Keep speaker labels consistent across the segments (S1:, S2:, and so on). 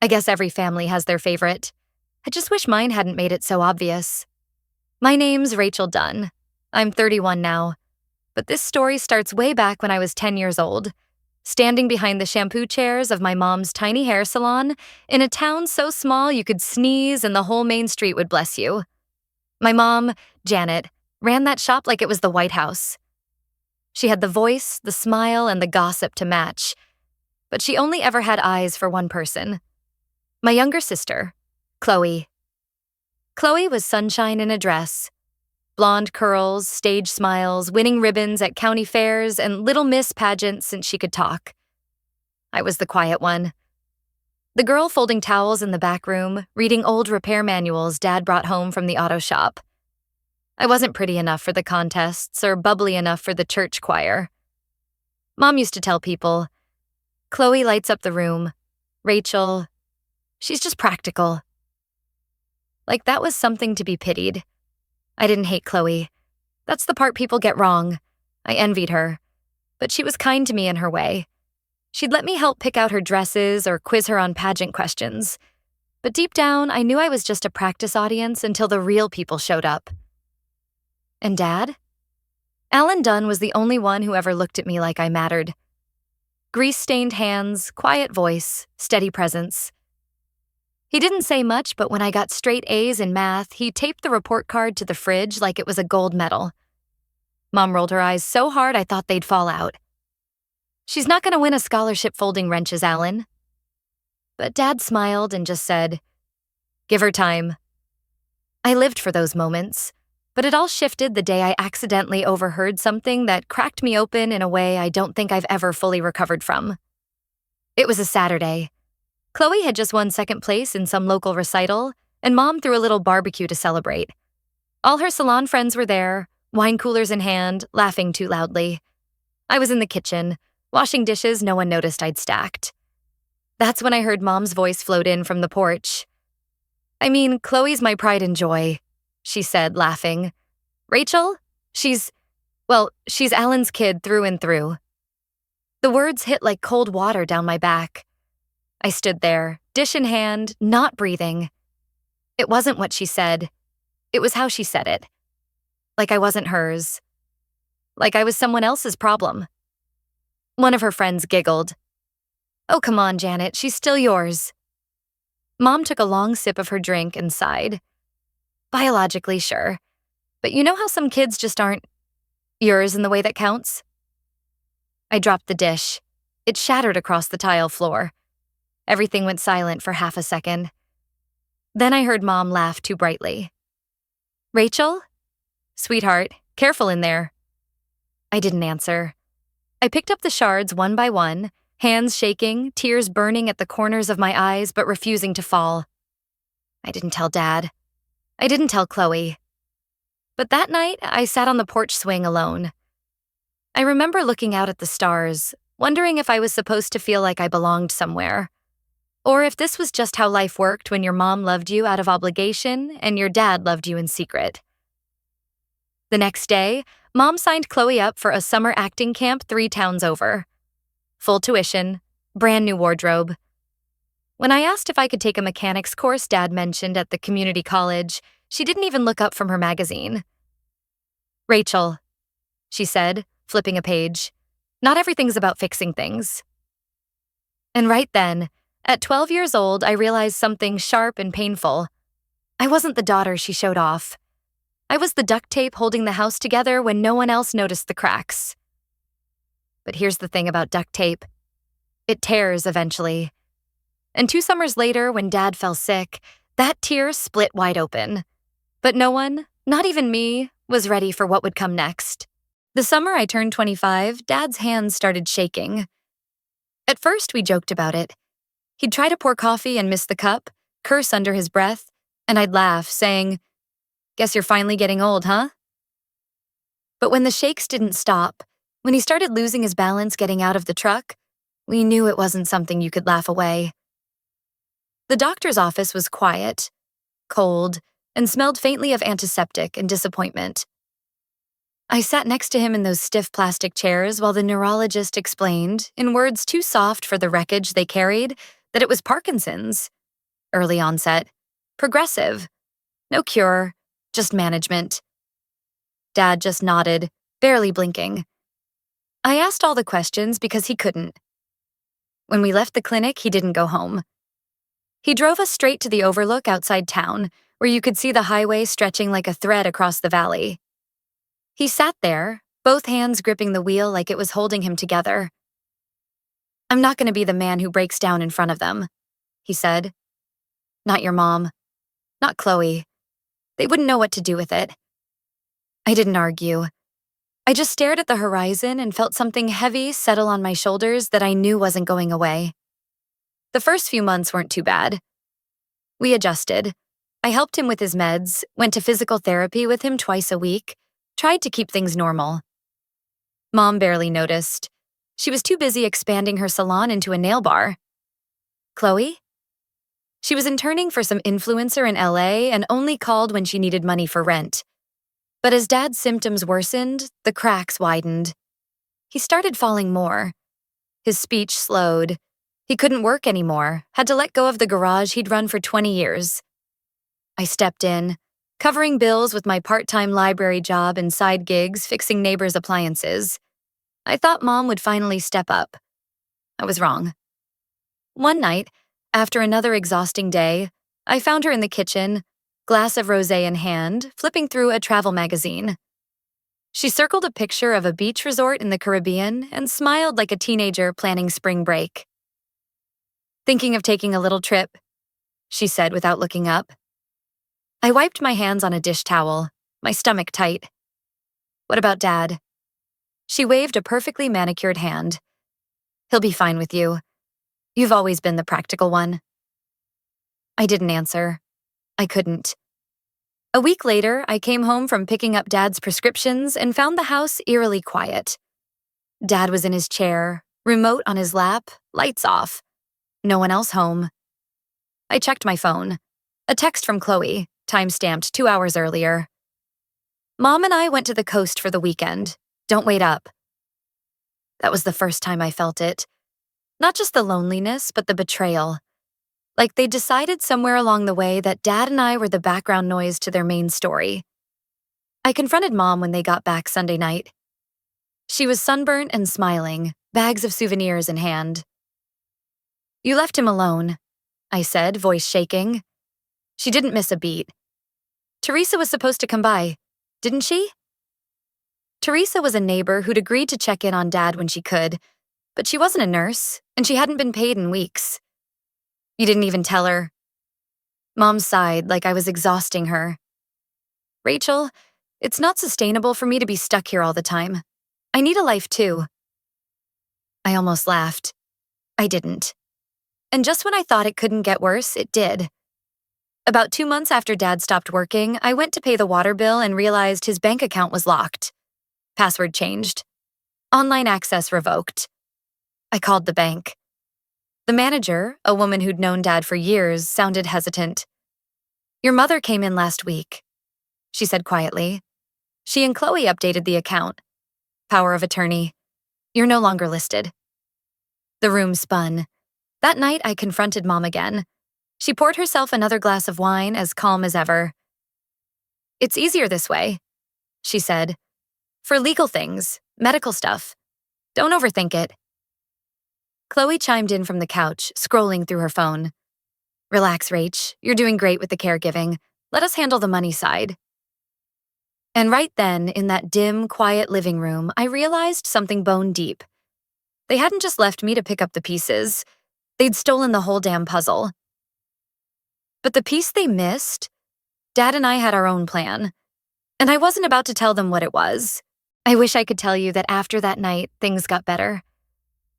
S1: I guess every family has their favorite. I just wish mine hadn't made it so obvious. My name's Rachel Dunn. I'm 31 now. But this story starts way back when I was 10 years old, standing behind the shampoo chairs of my mom's tiny hair salon in a town so small you could sneeze and the whole main street would bless you. My mom, Janet, ran that shop like it was the White House. She had the voice, the smile, and the gossip to match, but she only ever had eyes for one person. My younger sister, Chloe. Chloe was sunshine in a dress. Blonde curls, stage smiles, winning ribbons at county fairs, and Little Miss pageants since she could talk. I was the quiet one. The girl folding towels in the back room, reading old repair manuals Dad brought home from the auto shop. I wasn't pretty enough for the contests or bubbly enough for the church choir. Mom used to tell people, Chloe lights up the room. Rachel, she's just practical. Like that was something to be pitied. I didn't hate Chloe. That's the part people get wrong. I envied her. But she was kind to me in her way. She'd let me help pick out her dresses or quiz her on pageant questions. But deep down, I knew I was just a practice audience until the real people showed up. And Dad? Alan Dunn was the only one who ever looked at me like I mattered. Grease-stained hands, quiet voice, steady presence. He didn't say much, but when I got straight A's in math, he taped the report card to the fridge like it was a gold medal. Mom rolled her eyes so hard I thought they'd fall out. She's not going to win a scholarship folding wrenches, Alan. But Dad smiled and just said, give her time. I lived for those moments, but it all shifted the day I accidentally overheard something that cracked me open in a way I don't think I've ever fully recovered from. It was a Saturday. Chloe had just won second place in some local recital, and Mom threw a little barbecue to celebrate. All her salon friends were there, wine coolers in hand, laughing too loudly. I was in the kitchen, washing dishes no one noticed I'd stacked. That's when I heard Mom's voice float in from the porch. I mean, Chloe's my pride and joy, she said, laughing. Rachel? She's Alan's kid through and through. The words hit like cold water down my back. I stood there, dish in hand, not breathing. It wasn't what she said. It was how she said it. Like I wasn't hers. Like I was someone else's problem. One of her friends giggled. Oh, come on, Janet, she's still yours. Mom took a long sip of her drink and sighed. Biologically, sure. But you know how some kids just aren't yours in the way that counts? I dropped the dish. It shattered across the tile floor. Everything went silent for half a second. Then I heard Mom laugh too brightly. Rachel? Sweetheart, careful in there. I didn't answer. I picked up the shards one by one, hands shaking, tears burning at the corners of my eyes but refusing to fall. I didn't tell Dad. I didn't tell Chloe. But that night, I sat on the porch swing alone. I remember looking out at the stars, wondering if I was supposed to feel like I belonged somewhere. Or if this was just how life worked when your mom loved you out of obligation and your dad loved you in secret. The next day, Mom signed Chloe up for a summer acting camp 3 towns over. Full tuition, brand new wardrobe. When I asked if I could take a mechanics course Dad mentioned at the community college, she didn't even look up from her magazine. Rachel, she said, flipping a page, not everything's about fixing things. And right then, at 12 years old, I realized something sharp and painful. I wasn't the daughter she showed off. I was the duct tape holding the house together when no one else noticed the cracks. But here's the thing about duct tape. It tears eventually. And 2 summers later, when Dad fell sick, that tear split wide open. But no one, not even me, was ready for what would come next. The summer I turned 25, Dad's hands started shaking. At first, we joked about it. He'd try to pour coffee and miss the cup, curse under his breath, and I'd laugh, saying, "Guess you're finally getting old, huh?" But when the shakes didn't stop, when he started losing his balance getting out of the truck, we knew it wasn't something you could laugh away. The doctor's office was quiet, cold, and smelled faintly of antiseptic and disappointment. I sat next to him in those stiff plastic chairs while the neurologist explained, in words too soft for the wreckage they carried, that it was Parkinson's. Early onset. Progressive. No cure, just management. Dad just nodded, barely blinking. I asked all the questions because he couldn't. When we left the clinic, he didn't go home. He drove us straight to the overlook outside town, where you could see the highway stretching like a thread across the valley. He sat there, both hands gripping the wheel like it was holding him together. "I'm not going to be the man who breaks down in front of them," he said. "Not your mom. Not Chloe. They wouldn't know what to do with it." I didn't argue. I just stared at the horizon and felt something heavy settle on my shoulders that I knew wasn't going away. The first few months weren't too bad. We adjusted. I helped him with his meds, went to physical therapy with him twice a week, tried to keep things normal. Mom barely noticed. She was too busy expanding her salon into a nail bar. Chloe? She was interning for some influencer in LA and only called when she needed money for rent. But as Dad's symptoms worsened, the cracks widened. He started falling more. His speech slowed. He couldn't work anymore, had to let go of the garage he'd run for 20 years. I stepped in, covering bills with my part-time library job and side gigs fixing neighbors' appliances. I thought Mom would finally step up. I was wrong. One night, after another exhausting day, I found her in the kitchen, glass of rosé in hand, flipping through a travel magazine. She circled a picture of a beach resort in the Caribbean and smiled like a teenager planning spring break. "Thinking of taking a little trip," she said without looking up. I wiped my hands on a dish towel, my stomach tight. "What about Dad?" She waved a perfectly manicured hand. "He'll be fine with you. You've always been the practical one." I didn't answer. I couldn't. A week later, I came home from picking up Dad's prescriptions and found the house eerily quiet. Dad was in his chair, remote on his lap, lights off. No one else home. I checked my phone. A text from Chloe, time-stamped 2 hours earlier. "Mom and I went to the coast for the weekend. Don't wait up." That was the first time I felt it. Not just the loneliness, but the betrayal. Like they decided somewhere along the way that Dad and I were the background noise to their main story. I confronted Mom when they got back Sunday night. She was sunburnt and smiling, bags of souvenirs in hand. "You left him alone," I said, voice shaking. She didn't miss a beat. "Teresa was supposed to come by, didn't she?" Teresa was a neighbor who'd agreed to check in on Dad when she could, but she wasn't a nurse, and she hadn't been paid in weeks. "You didn't even tell her." Mom sighed like I was exhausting her. "Rachel, it's not sustainable for me to be stuck here all the time. I need a life too." I almost laughed. I didn't. And just when I thought it couldn't get worse, it did. About 2 months after Dad stopped working, I went to pay the water bill and realized his bank account was locked. Password changed. Online access revoked. I called the bank. The manager, a woman who'd known Dad for years, sounded hesitant. "Your mother came in last week," she said quietly. "She and Chloe updated the account. Power of attorney. You're no longer listed." The room spun. That night, I confronted Mom again. She poured herself another glass of wine, as calm as ever. "It's easier this way," she said. "For legal things, medical stuff. Don't overthink it." Chloe chimed in from the couch, scrolling through her phone. "Relax, Rach. You're doing great with the caregiving. Let us handle the money side." And right then, in that dim, quiet living room, I realized something bone deep. They hadn't just left me to pick up the pieces. They'd stolen the whole damn puzzle. But the piece they missed? Dad and I had our own plan. And I wasn't about to tell them what it was. I wish I could tell you that after that night, things got better.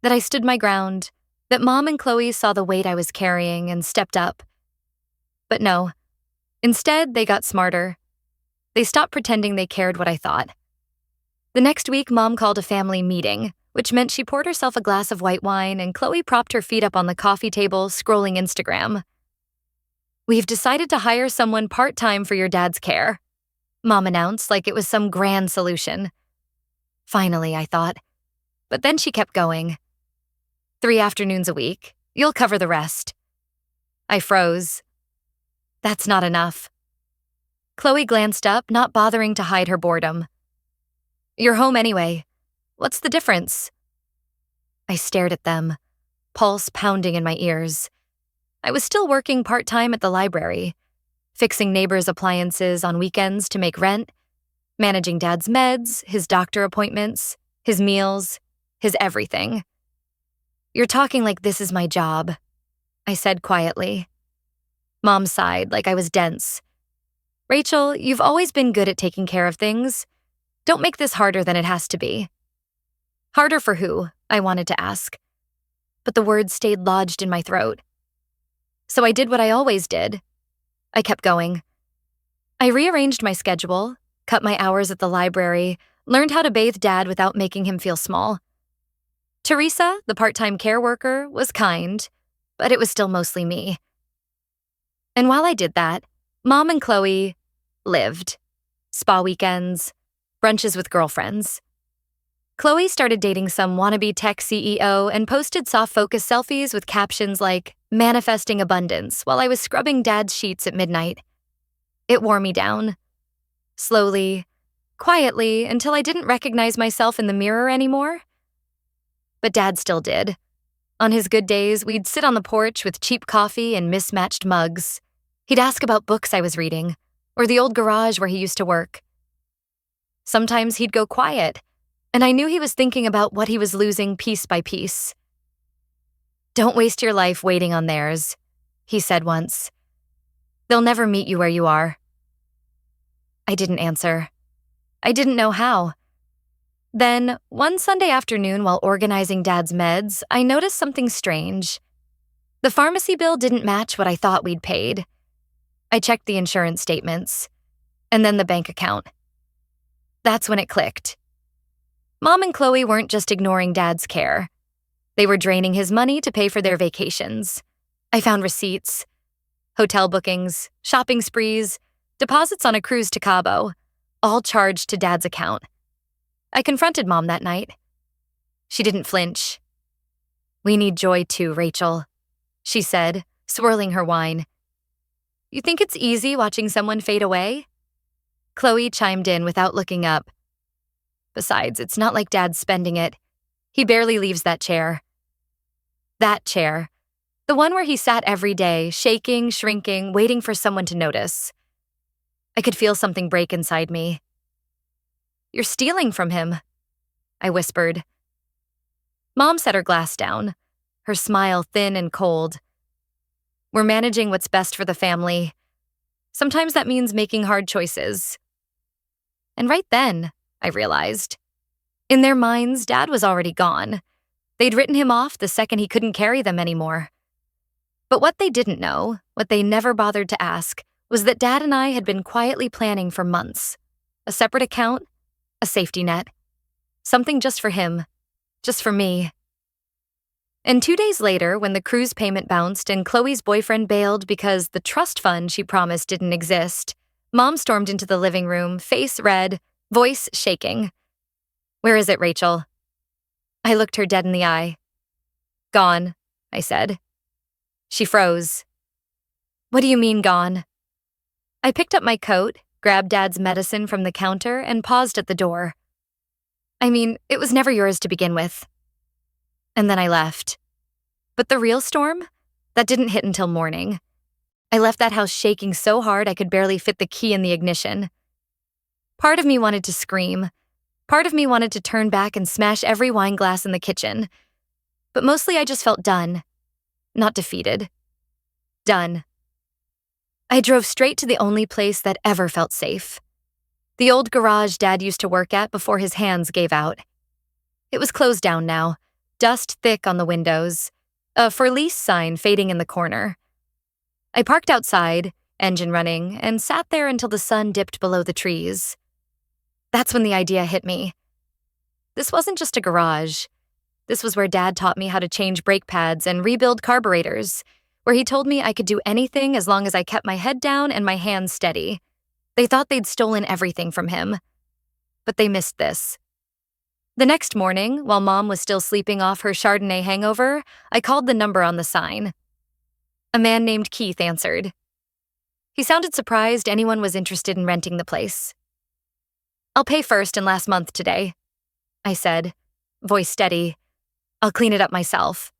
S1: That I stood my ground. That Mom and Chloe saw the weight I was carrying and stepped up. But no. Instead, they got smarter. They stopped pretending they cared what I thought. The next week, Mom called a family meeting, which meant she poured herself a glass of white wine and Chloe propped her feet up on the coffee table, scrolling Instagram. "We've decided to hire someone part-time for your dad's care," Mom announced like it was some grand solution. Finally, I thought. But then she kept going. 3 afternoons a week, You'll cover the rest. I froze. That's not enough. Chloe glanced up, not bothering to hide her boredom. You're home anyway. What's the difference? I stared at them, pulse pounding in my ears. I was still working part-time at the library, fixing neighbors' appliances on weekends to make rent, managing Dad's meds, his doctor appointments, his meals, his everything. You're talking like this is my job, I said quietly. Mom sighed like I was dense. Rachel, you've always been good at taking care of things. Don't make this harder than it has to be. Harder for who? I wanted to ask. But the words stayed lodged in my throat. So I did what I always did. I kept going. I rearranged my schedule, cut my hours at the library, learned how to bathe Dad without making him feel small. Teresa, the part-time care worker, was kind, but it was still mostly me. And while I did that, Mom and Chloe lived. Spa weekends, brunches with girlfriends. Chloe started dating some wannabe tech CEO and posted soft-focus selfies with captions like, manifesting abundance, while I was scrubbing Dad's sheets at midnight. It wore me down. Slowly, quietly, until I didn't recognize myself in the mirror anymore. But Dad still did. On his good days, we'd sit on the porch with cheap coffee and mismatched mugs. He'd ask about books I was reading, or the old garage where he used to work. Sometimes he'd go quiet, and I knew he was thinking about what he was losing piece by piece. Don't waste your life waiting on theirs, he said once. They'll never meet you where you are. I didn't answer. I didn't know how. Then, one Sunday afternoon while organizing Dad's meds, I noticed something strange. The pharmacy bill didn't match what I thought we'd paid. I checked the insurance statements, and then the bank account. That's when it clicked. Mom and Chloe weren't just ignoring Dad's care. They were draining his money to pay for their vacations. I found receipts, hotel bookings, shopping sprees, deposits on a cruise to Cabo, all charged to Dad's account. I confronted Mom that night. She didn't flinch. We need joy too, Rachel, she said, swirling her wine. You think it's easy watching someone fade away? Chloe chimed in without looking up. Besides, it's not like Dad's spending it. He barely leaves that chair. That chair. The one where he sat every day, shaking, shrinking, waiting for someone to notice. I could feel something break inside me. You're stealing from him, I whispered. Mom set her glass down, her smile thin and cold. We're managing what's best for the family. Sometimes that means making hard choices. And right then, I realized, in their minds, Dad was already gone. They'd written him off the second he couldn't carry them anymore. But what they didn't know, what they never bothered to ask, was that Dad and I had been quietly planning for months. A separate account, a safety net. Something just for him, just for me. And 2 days later, when the cruise payment bounced and Chloe's boyfriend bailed because the trust fund she promised didn't exist, Mom stormed into the living room, face red, voice shaking. Where is it, Rachel? I looked her dead in the eye. Gone, I said. She froze. What do you mean gone? I picked up my coat, grabbed Dad's medicine from the counter, and paused at the door. I mean, it was never yours to begin with. And then I left. But the real storm? That didn't hit until morning. I left that house shaking so hard I could barely fit the key in the ignition. Part of me wanted to scream. Part of me wanted to turn back and smash every wine glass in the kitchen. But mostly I just felt done. Not defeated. Done. I drove straight to the only place that ever felt safe. The old garage Dad used to work at before his hands gave out. It was closed down now, dust thick on the windows, a for lease sign fading in the corner. I parked outside, engine running, and sat there until the sun dipped below the trees. That's when the idea hit me. This wasn't just a garage. This was where Dad taught me how to change brake pads and rebuild carburetors, where he told me I could do anything as long as I kept my head down and my hands steady. They thought they'd stolen everything from him. But they missed this. The next morning, while Mom was still sleeping off her Chardonnay hangover, I called the number on the sign. A man named Keith answered. He sounded surprised anyone was interested in renting the place. "I'll pay first and last month today," I said, voice steady. "I'll clean it up myself."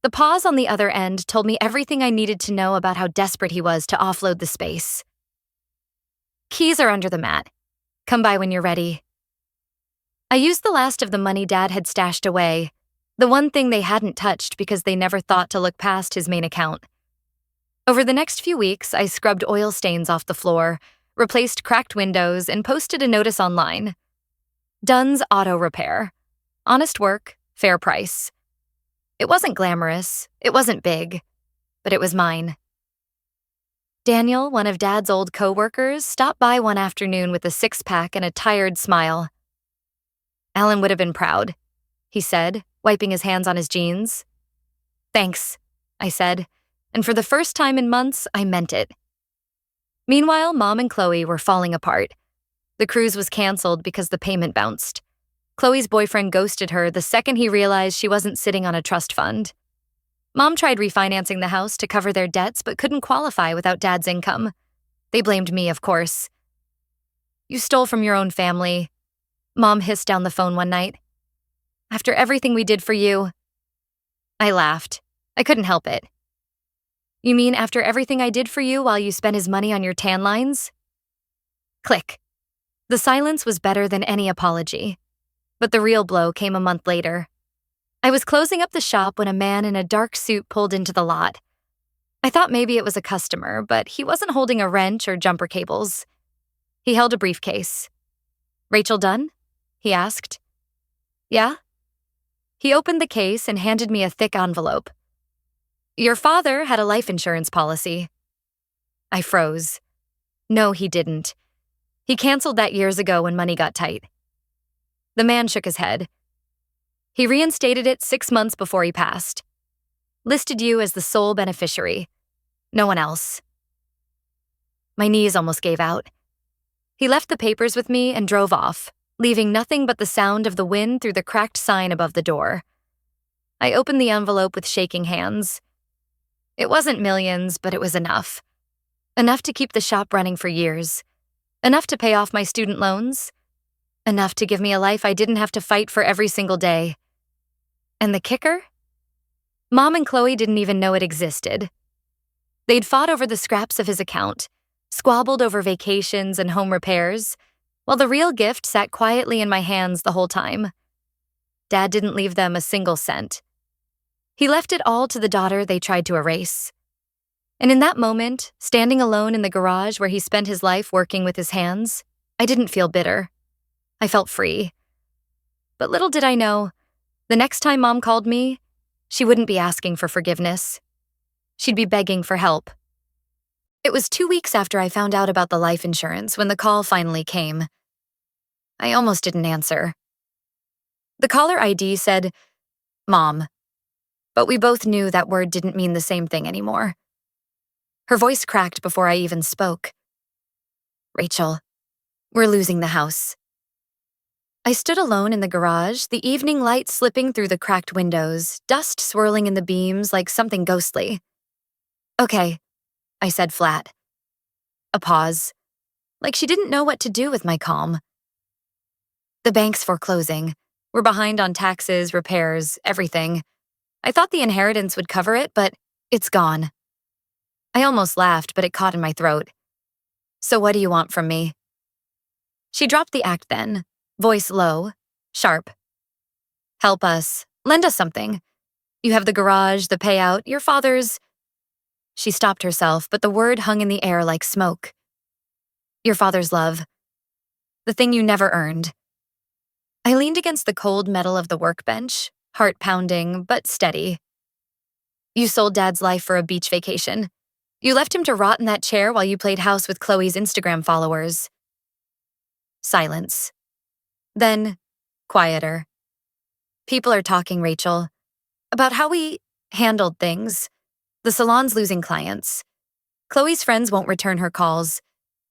S1: The pause on the other end told me everything I needed to know about how desperate he was to offload the space. "Keys are under the mat. Come by when you're ready." I used the last of the money Dad had stashed away, the one thing they hadn't touched because they never thought to look past his main account. Over the next few weeks, I scrubbed oil stains off the floor, replaced cracked windows, and posted a notice online. Dunn's Auto Repair. Honest work, fair price. It wasn't glamorous, it wasn't big, but it was mine. Daniel, one of Dad's old co-workers, stopped by one afternoon with a six-pack and a tired smile. "Alan would have been proud," he said, wiping his hands on his jeans. "Thanks," I said, and for the first time in months, I meant it. Meanwhile, Mom and Chloe were falling apart. The cruise was canceled because the payment bounced. Chloe's boyfriend ghosted her the second he realized she wasn't sitting on a trust fund. Mom tried refinancing the house to cover their debts but couldn't qualify without Dad's income. They blamed me, of course. "You stole from your own family," Mom hissed down the phone one night. "After everything we did for you." I laughed. I couldn't help it. "You mean after everything I did for you while you spent his money on your tan lines?" Click. The silence was better than any apology. But the real blow came a month later. I was closing up the shop when a man in a dark suit pulled into the lot. I thought maybe it was a customer, but he wasn't holding a wrench or jumper cables. He held a briefcase. "Rachel Dunn?" he asked. "Yeah?" He opened the case and handed me a thick envelope. "Your father had a life insurance policy." I froze. No, he didn't. He canceled that years ago when money got tight. The man shook his head. "He reinstated it 6 months before he passed. Listed you as the sole beneficiary. No one else." My knees almost gave out. He left the papers with me and drove off, leaving nothing but the sound of the wind through the cracked sign above the door. I opened the envelope with shaking hands. It wasn't millions, but it was enough. Enough to keep the shop running for years. Enough to pay off my student loans. Enough to give me a life I didn't have to fight for every single day. And the kicker? Mom and Chloe didn't even know it existed. They'd fought over the scraps of his account, squabbled over vacations and home repairs, while the real gift sat quietly in my hands the whole time. Dad didn't leave them a single cent. He left it all to the daughter they tried to erase. And in that moment, standing alone in the garage where he spent his life working with his hands, I didn't feel bitter. I felt free. But little did I know, the next time Mom called me, she wouldn't be asking for forgiveness. She'd be begging for help. It was 2 weeks after I found out about the life insurance when the call finally came. I almost didn't answer. The caller ID said, "Mom," but we both knew that word didn't mean the same thing anymore. Her voice cracked before I even spoke. "Rachel, we're losing the house." I stood alone in the garage, the evening light slipping through the cracked windows, dust swirling in the beams like something ghostly. "Okay," I said flat. A pause, like she didn't know what to do with my calm. "The bank's foreclosing. We're behind on taxes, repairs, everything. I thought the inheritance would cover it, but it's gone." I almost laughed, but it caught in my throat. "So what do you want from me?" She dropped the act then, voice low, sharp. "Help us. Lend us something. You have the garage, the payout, your father's—" She stopped herself, but the word hung in the air like smoke. "Your father's love. The thing you never earned." I leaned against the cold metal of the workbench, heart pounding, but steady. "You sold Dad's life for a beach vacation. You left him to rot in that chair while you played house with Chloe's Instagram followers." Silence. Then, quieter. "People are talking, Rachel, about how we handled things. The salon's losing clients. Chloe's friends won't return her calls.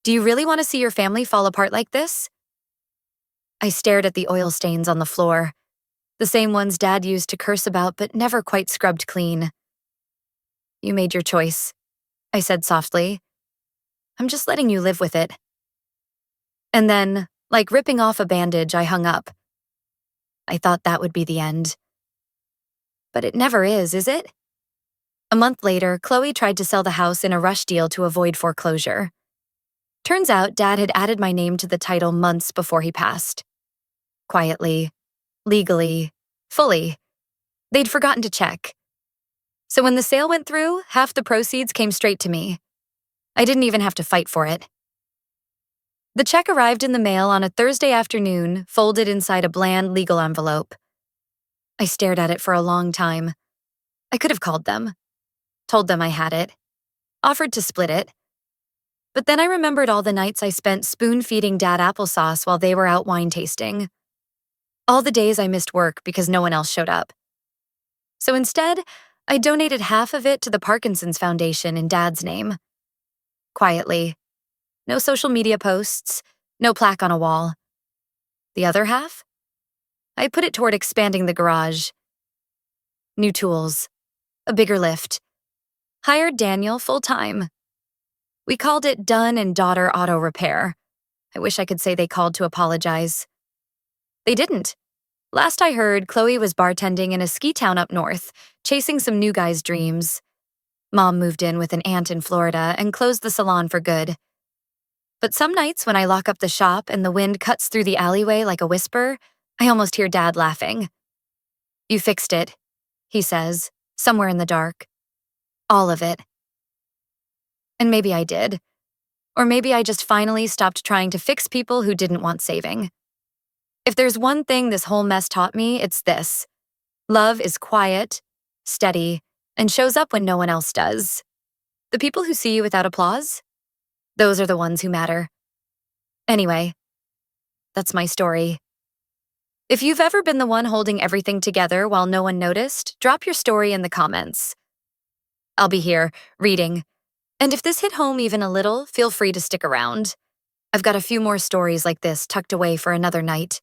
S1: Do you really want to see your family fall apart like this?" I stared at the oil stains on the floor, the same ones Dad used to curse about but never quite scrubbed clean. You made your choice, I said softly. I'm just letting you live with it. And then, like ripping off a bandage, I hung up. I thought that would be the end. But it never is it? A month later, Chloe tried to sell the house in a rush deal to avoid foreclosure. Turns out Dad had added my name to the title months before he passed. Quietly, legally, fully. They'd forgotten to check. So when the sale went through, half the proceeds came straight to me. I didn't even have to fight for it. The check arrived in the mail on a Thursday afternoon, folded inside a bland legal envelope. I stared at it for a long time. I could have called them, told them I had it, offered to split it. But then I remembered all the nights I spent spoon-feeding Dad applesauce while they were out wine tasting. All the days I missed work because no one else showed up. So instead, I donated half of it to the Parkinson's Foundation in Dad's name. Quietly. No social media posts, no plaque on a wall. The other half? I put it toward expanding the garage. New tools. A bigger lift. Hired Daniel full-time. We called it Dunn and Daughter Auto Repair. I wish I could say they called to apologize. They didn't. Last I heard, Chloe was bartending in a ski town up north, chasing some new guy's dreams. Mom moved in with an aunt in Florida and closed the salon for good. But some nights when I lock up the shop and the wind cuts through the alleyway like a whisper, I almost hear Dad laughing. You fixed it, he says, somewhere in the dark. All of it. And maybe I did. Or maybe I just finally stopped trying to fix people who didn't want saving. If there's one thing this whole mess taught me, it's this. Love is quiet, steady, and shows up when no one else does. The people who see you without applause, those are the ones who matter. Anyway, that's my story. If you've ever been the one holding everything together while no one noticed, drop your story in the comments. I'll be here, reading. And if this hit home even a little, feel free to stick around. I've got a few more stories like this tucked away for another night.